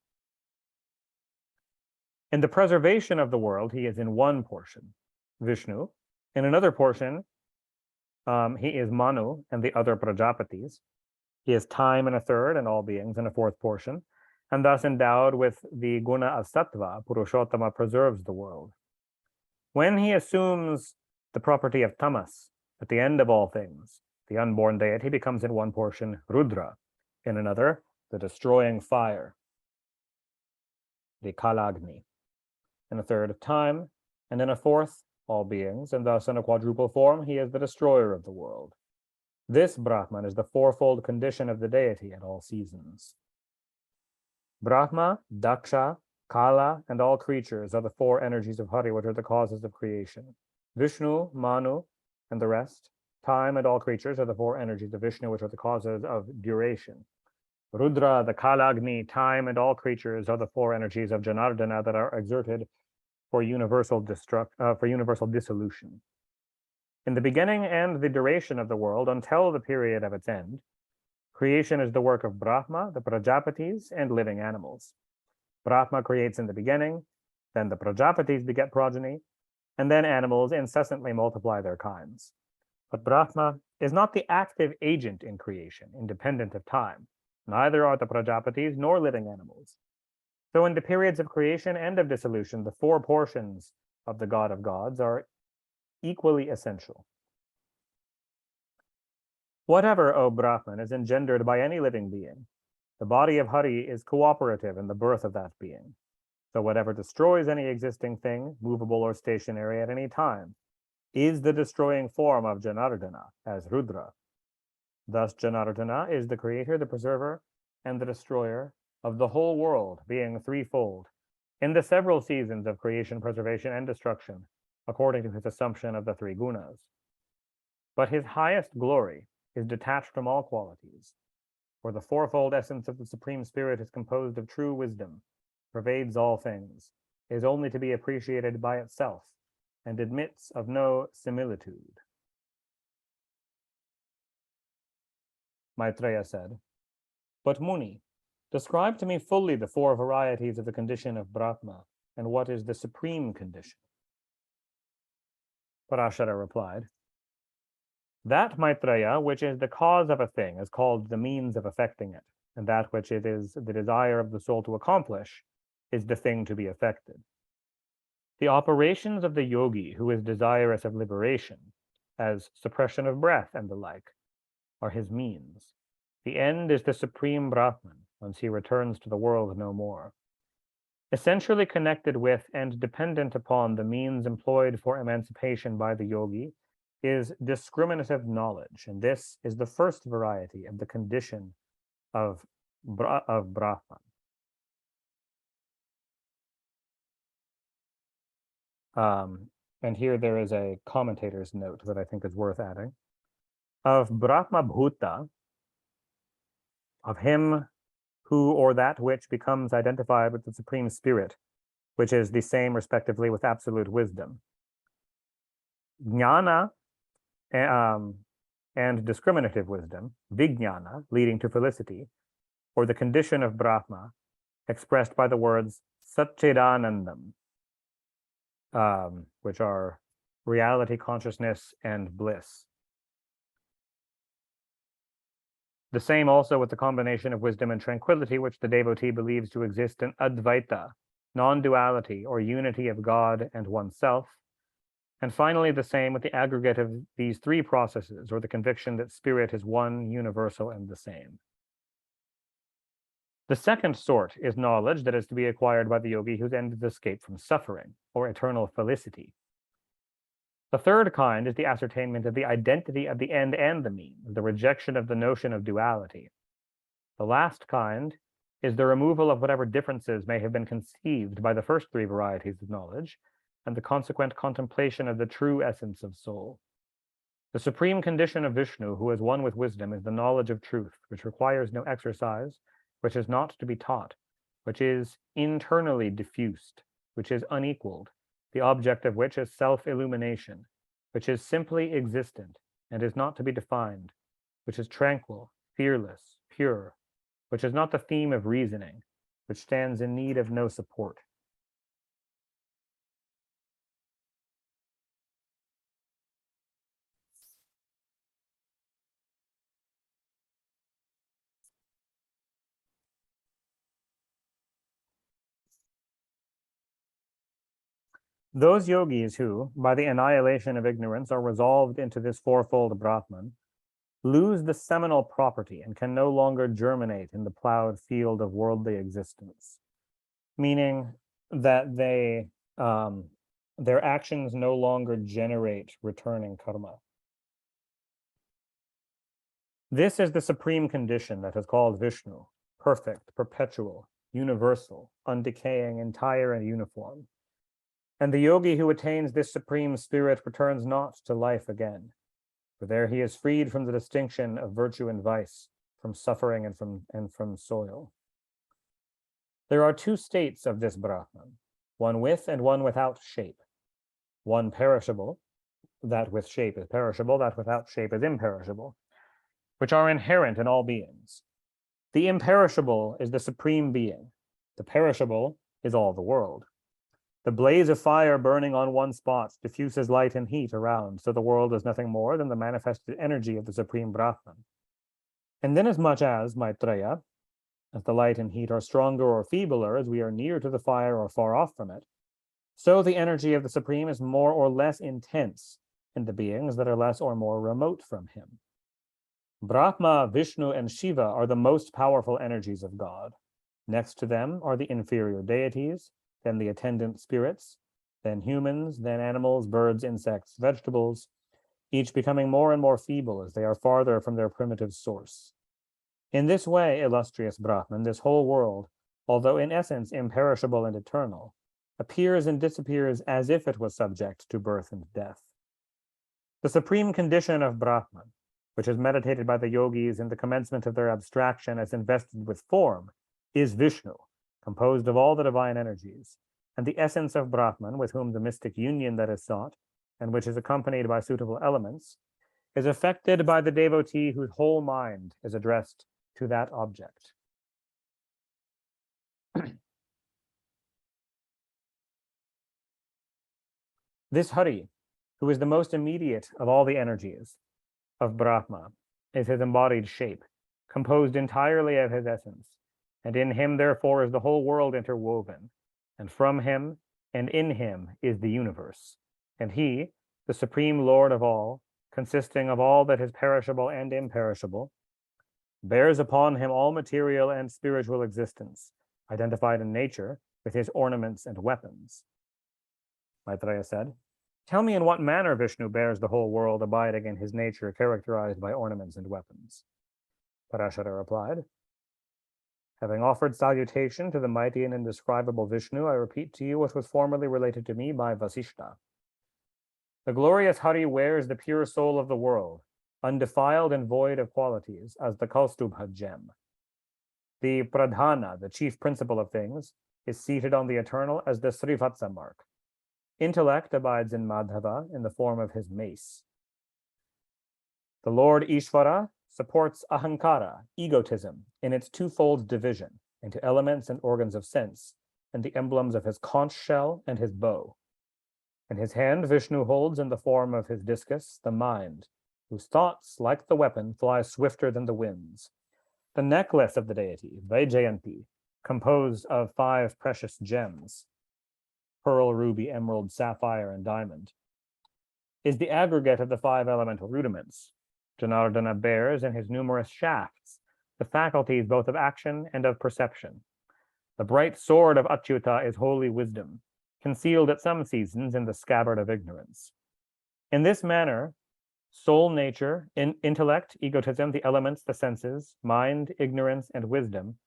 In the preservation of the world, he is in one portion, Vishnu. In another portion, he is Manu and the other Prajapatis. He is time in a third and all beings in a fourth portion. And thus endowed with the guna of Sattva, Purushottama preserves the world. When he assumes the property of Tamas at the end of all things, the unborn deity becomes in one portion Rudra, in another the destroying fire, the Kalagni, in a third of time, and in a fourth all beings, and thus in a quadruple form he is the destroyer of the world. This Brahman is the fourfold condition of the deity at all seasons. Brahma, Daksha, Kala, and all creatures are the 4 energies of Hari, which are the causes of creation. Vishnu, Manu, and the rest, time, and all creatures are the 4 energies of Vishnu, which are the causes of duration. Rudra, the Kalagni, time, and all creatures are the 4 energies of Janardana that are exerted for universal dissolution. In the beginning and the duration of the world, until the period of its end, Creation is the work of Brahma, the Prajapatis, and living animals. Brahma creates in the beginning, then the Prajapatis beget progeny, and then animals incessantly multiply their kinds. But Brahma is not the active agent in creation, independent of time. Neither are the Prajapatis nor living animals. So in the periods of creation and of dissolution, the four portions of the God of gods are equally essential. Whatever, O Brahman, is engendered by any living being, the body of Hari is cooperative in the birth of that being. So whatever destroys any existing thing, movable or stationary at any time, is the destroying form of Janardana, as Rudra. Thus Janardana is the creator, the preserver, and the destroyer of the whole world, being threefold, in the several seasons of creation, preservation, and destruction, according to his assumption of the three gunas. But his highest glory is detached from all qualities, for the fourfold essence of the Supreme Spirit is composed of true wisdom, pervades all things, is only to be appreciated by itself, and admits of no similitude. Maitreya said, "But Muni, describe to me fully the four varieties of the condition of Brahma, and what is the supreme condition." Parashara replied, "That, Maitreya, which is the cause of a thing is called the means of effecting it, and that which it is the desire of the soul to accomplish is the thing to be effected. The operations of the yogi who is desirous of liberation, as suppression of breath and the like, are his means. The end is the supreme Brahman, once he returns to the world no more. Essentially connected with and dependent upon the means employed for emancipation by the yogi is discriminative knowledge, and this is the first variety of the condition of Brahman. And here there is a commentator's note that I think is worth adding. Of Brahma Bhuta, of him who or that which becomes identified with the Supreme Spirit, which is the same respectively with absolute wisdom. Jnana and discriminative wisdom, Vijnana, leading to felicity, or the condition of Brahma, expressed by the words Satchidanandam, which are reality, consciousness, and bliss. The same also with the combination of wisdom and tranquility, which the devotee believes to exist in Advaita, non-duality or unity of God and oneself. And finally, the same with the aggregate of these three processes, or the conviction that spirit is one, universal, and the same. The second sort is knowledge that is to be acquired by the yogi whose end is escape from suffering, or eternal felicity. The third kind is the ascertainment of the identity of the end and the means, the rejection of the notion of duality. The last kind is the removal of whatever differences may have been conceived by the first three varieties of knowledge, and the consequent contemplation of the true essence of soul. The supreme condition of Vishnu, who is one with wisdom, is the knowledge of truth, which requires no exercise, which is not to be taught, which is internally diffused, which is unequaled, the object of which is self-illumination, which is simply existent and is not to be defined, which is tranquil, fearless, pure, which is not the theme of reasoning, which stands in need of no support. Those yogis who, by the annihilation of ignorance, are resolved into this fourfold Brahman, lose the seminal property and can no longer germinate in the plowed field of worldly existence, meaning that their actions no longer generate returning karma. This is the supreme condition that is called Vishnu, perfect, perpetual, universal, undecaying, entire, and uniform. And the yogi who attains this supreme spirit returns not to life again, for there he is freed from the distinction of virtue and vice, from suffering and from soil. There are two states of this Brahman, one with and one without shape. One perishable, that with shape is perishable, that without shape is imperishable. which are inherent in all beings. The imperishable is the supreme being. The perishable is all the world. The blaze of fire burning on one spot diffuses light and heat around, so the world is nothing more than the manifested energy of the supreme Brahman. And inasmuch as, Maitreya, as the light and heat are stronger or feebler as we are near to the fire or far off from it, so the energy of the supreme is more or less intense in the beings that are less or more remote from him. Brahma, Vishnu, and Shiva are the most powerful energies of God. Next to them are the inferior deities, then the attendant spirits, then humans, then animals, birds, insects, vegetables, each becoming more and more feeble as they are farther from their primitive source. In this way, illustrious Brahman, this whole world, although in essence imperishable and eternal, appears and disappears as if it was subject to birth and death. The supreme condition of Brahman, which is meditated by the yogis in the commencement of their abstraction as invested with form, is Vishnu, composed of all the divine energies, and the essence of Brahman, with whom the mystic union that is sought, and which is accompanied by suitable elements, is affected by the devotee whose whole mind is addressed to that object. This Hari, who is the most immediate of all the energies of Brahma, is his embodied shape, composed entirely of his essence, and in him, therefore, is the whole world interwoven, and from him and in him is the universe. And he, the supreme Lord of all, consisting of all that is perishable and imperishable, bears upon him all material and spiritual existence, identified in nature with his ornaments and weapons. Maitreya said, "Tell me in what manner Vishnu bears the whole world abiding in his nature characterized by ornaments and weapons." Parashara replied, "Having offered salutation to the mighty and indescribable Vishnu, I repeat to you what was formerly related to me by Vasishta. The glorious Hari wears the pure soul of the world, undefiled and void of qualities, as the Kaustubha gem. The Pradhana, the chief principle of things, is seated on the eternal as the Srivatsa mark. Intellect abides in Madhava in the form of his mace. The Lord Ishvara supports ahankara, egotism, in its twofold division into elements and organs of sense, and the emblems of his conch shell and his bow. In his hand, Vishnu holds in the form of his discus the mind, whose thoughts, like the weapon, fly swifter than the winds. The necklace of the deity, Vaijayanti, composed of 5 precious gems, pearl, ruby, emerald, sapphire, and diamond, is the aggregate of the 5 elemental rudiments. Janardana bears in his numerous shafts the faculties both of action and of perception. The bright sword of Achyuta is holy wisdom, concealed at some seasons in the scabbard of ignorance. In this manner, soul, nature, intellect, egotism, the elements, the senses, mind, ignorance, and wisdom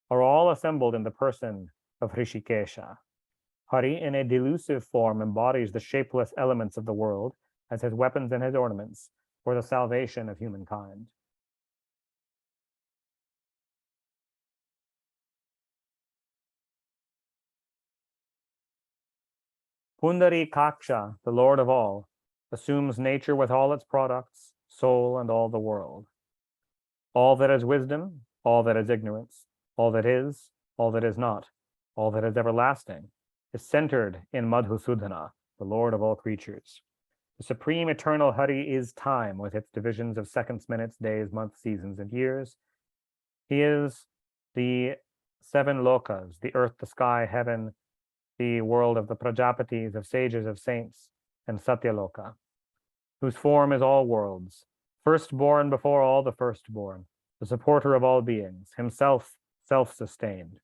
are all assembled in the person of Hrishikesha. Hari, in a delusive form, embodies the shapeless elements of the world as his weapons and his ornaments for the salvation of humankind. Pundari Kaksha, the Lord of all, assumes nature with all its products, soul, and all the world. All that is wisdom, all that is ignorance, all that is not, all that is everlasting, is centered in Madhusudhana, the Lord of all creatures. The supreme eternal Hari is time, with its divisions of seconds, minutes, days, months, seasons, and years. He is the 7 lokas, the earth, the sky, heaven, the world of the Prajapatis, of sages, of saints, and Satyaloka, whose form is all worlds, firstborn before all the firstborn, the supporter of all beings, himself self-sustained,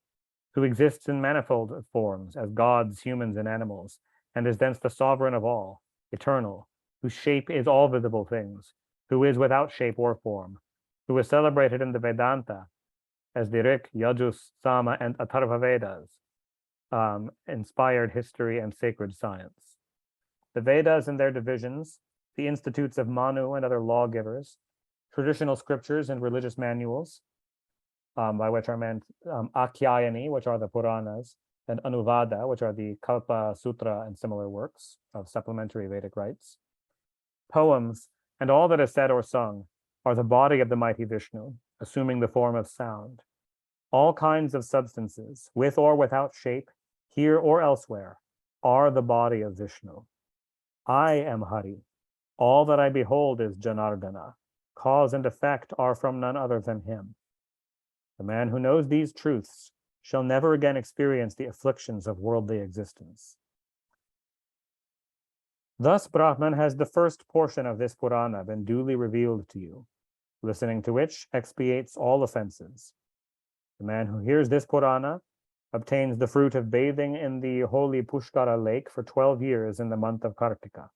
who exists in manifold forms as gods, humans, and animals, and is thence the sovereign of all, eternal, whose shape is all visible things, who is without shape or form, who is celebrated in the Vedanta as the Rik, Yajus, Sama, and Atharva Vedas, inspired history and sacred science. The Vedas and their divisions, the institutes of Manu and other lawgivers, traditional scriptures and religious manuals, by which are meant Akhyayani, which are the Puranas, and Anuvada, which are the Kalpa Sutra and similar works of supplementary Vedic rites, poems, and all that is said or sung are the body of the mighty Vishnu, assuming the form of sound. All kinds of substances, with or without shape, here or elsewhere, are the body of Vishnu. I am Hari. All that I behold is Janardana. Cause and effect are from none other than him. The man who knows these truths shall never again experience the afflictions of worldly existence. Thus, Brahman, has the first portion of this Purana been duly revealed to you, listening to which expiates all offenses. The man who hears this Purana obtains the fruit of bathing in the holy Pushkara lake for 12 years in the month of Kartika.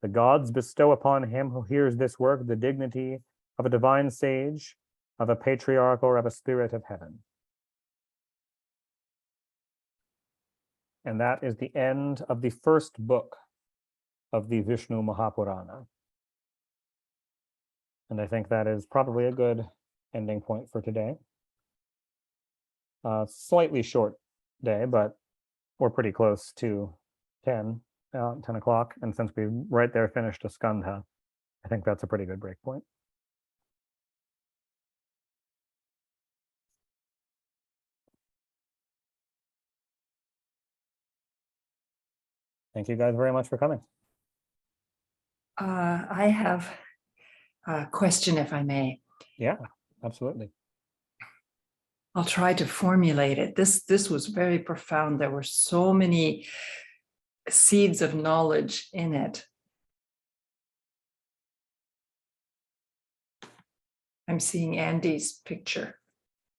The gods bestow upon him who hears this work the dignity of a divine sage, of a patriarch, or of a spirit of heaven. And that is the end of the first book of the Vishnu Mahapurana. And I think that is probably a good ending point for today. Slightly short day, but we're pretty close to 10 o'clock. And since we right there finished a skandha, I think that's a pretty good break point. Thank you guys very much for coming. I have a question, if I may. Yeah, absolutely. I'll try to formulate it. This was very profound. There were so many seeds of knowledge in it. I'm seeing Andy's picture.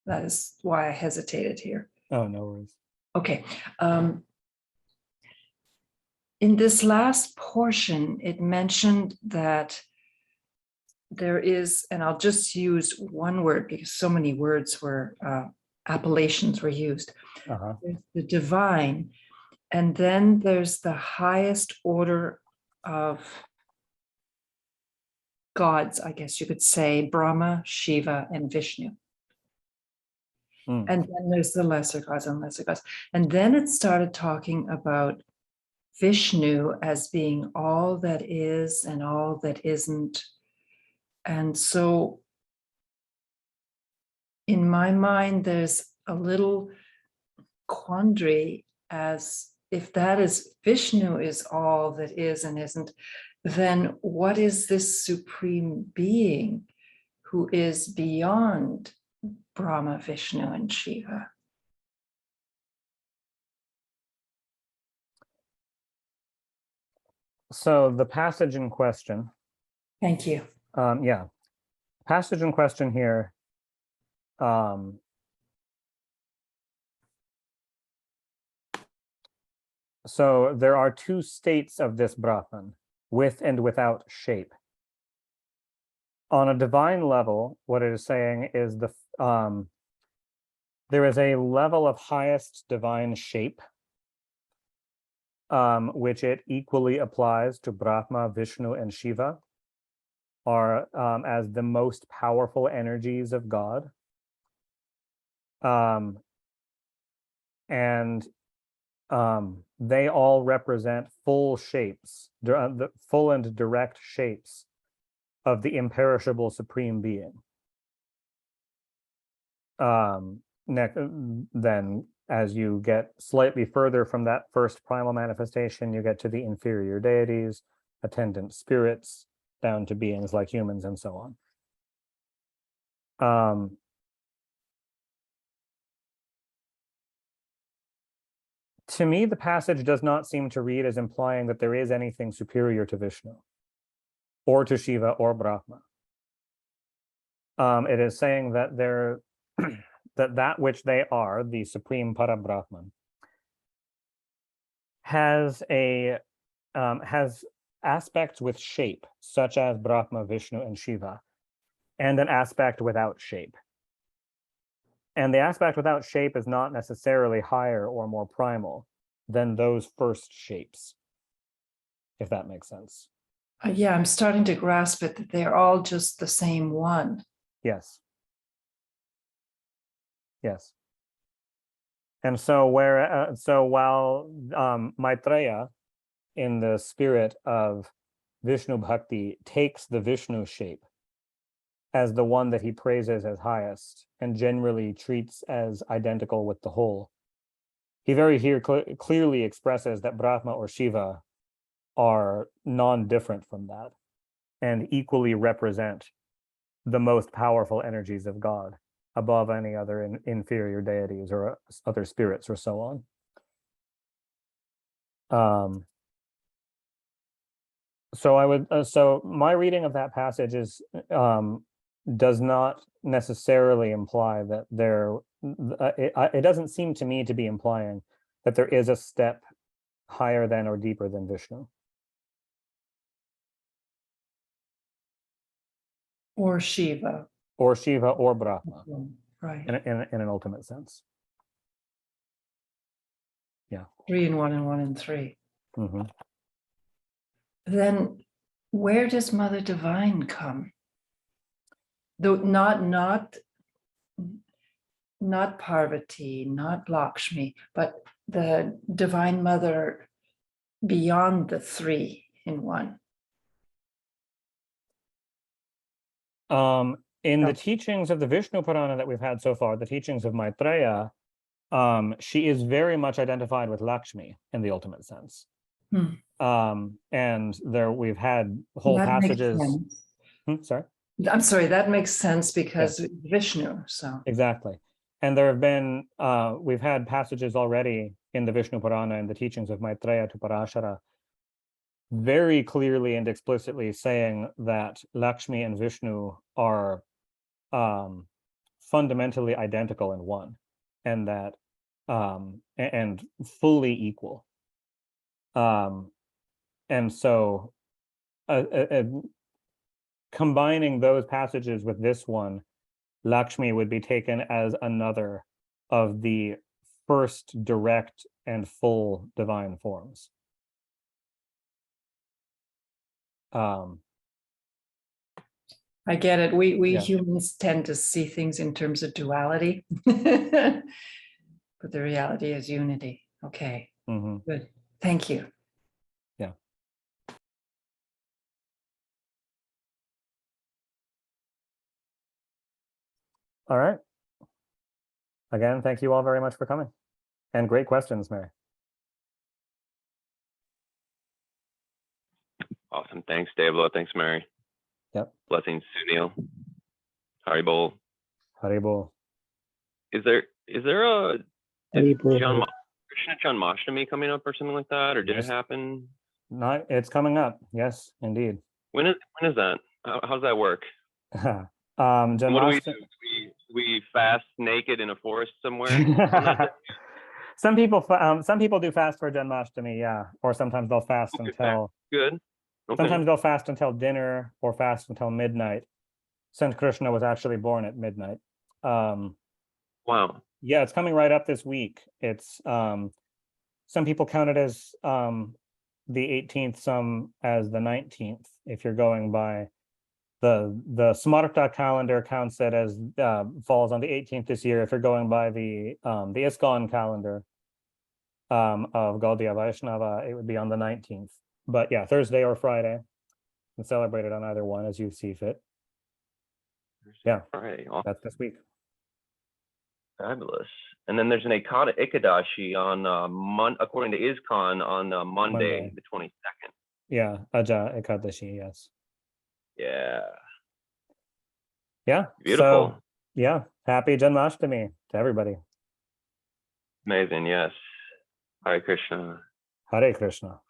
That is why I hesitated here. Oh, no worries. Okay. In this last portion, it mentioned that there is, and I'll just use one word because so many words were, appellations were used. There's the divine, and then there's the highest order of gods, I guess you could say, Brahma, Shiva, and Vishnu. And then there's the lesser gods and lesser gods. And then it started talking about Vishnu as being all that is and all that isn't. And so in my mind, there's a little quandary as if that is Vishnu is all that is and isn't, then what is this supreme being who is beyond Brahma, Vishnu, and Shiva? So the passage in question. Thank you. Yeah, passage in question here. So there are two states of this Brahman, with and without shape. On a divine level, what it is saying is there is a level of highest divine shape, which it equally applies to Brahma, Vishnu, and Shiva, are as the most powerful energies of God. And they all represent full shapes, the full and direct shapes of the imperishable supreme being. Then as you get slightly further from that first primal manifestation, you get to the inferior deities, attendant spirits, down to beings like humans and so on. To me, the passage does not seem to read as implying that there is anything superior to Vishnu or to Shiva or Brahma. It is saying that that which they are, the supreme Parabrahman, has aspects with shape, such as Brahma, Vishnu, and Shiva, and an aspect without shape. And the aspect without shape is not necessarily higher or more primal than those first shapes, if that makes sense. Yeah, I'm starting to grasp it, that they're all just the same one. Yes. Yes. And so while Maitreya, in the spirit of Vishnu Bhakti, takes the Vishnu shape as the one that he praises as highest and generally treats as identical with the whole. He very here clearly expresses that Brahma or Shiva are non-different from that and equally represent the most powerful energies of God above any other inferior deities or other spirits or so on. So I would, so my reading of that passage is, does not necessarily imply that there, it doesn't seem to me to be implying that there is a step higher than or deeper than Vishnu. Or Shiva. Or Shiva or Brahma, Right. in an ultimate sense. Yeah. 3 and 1 and 1 and 3. Mm-hmm. Then where does Mother Divine come? Though not Parvati, not Lakshmi, but the Divine Mother beyond the 3 in 1. In the teachings of the Vishnu Purana that we've had so far, the teachings of Maitreya, she is very much identified with Lakshmi in the ultimate sense. And there we've had whole passages. Sorry. I'm sorry, that makes sense because Vishnu. So exactly. And there have been we've had passages already in the Vishnu Purana and the teachings of Maitreya to Parashara very clearly and explicitly saying that Lakshmi and Vishnu are fundamentally identical in one, and that and fully equal. And so combining those passages with this one, Lakshmi would be taken as another of the first direct and full divine forms. I get it. We humans tend to see things in terms of duality, but the reality is unity. Okay, good. Thank you. Yeah. All right. Again, thank you all very much for coming. And great questions, Mary. Awesome. Thanks, Devla. Thanks, Mary. Yep. Blessings, Sunil. Haribol. Haribol. Is there a Haribol. Krishna Janmashtami coming up or something like that, or did it happen? Not. It's coming up. Yes, indeed. When is that? How's that work? What do we do? We fast naked in a forest somewhere? Some people do fast for Janmashtami, yeah, or sometimes they'll fast until good. Okay. Sometimes they'll fast until dinner or fast until midnight, since Krishna was actually born at midnight. Wow. Yeah, it's coming right up this week. It's some people count it as the 18th, some as the 19th. If you're going by the Smarta calendar, counts it as falls on the 18th this year. If you're going by the ISKCON calendar of Gaudiya Vaishnava, it would be on the 19th. But yeah, Thursday or Friday, and celebrate it on either one as you see fit. Yeah, Friday. That's this week. Fabulous. And then there's an Ekadashi on according to ISKCON on Monday, the 22nd. Yeah, Aja Ekadashi, yes. Yeah. Yeah. Beautiful. So, yeah, happy Janmashtami to everybody. Amazing, yes. Hare Krishna. Hare Krishna.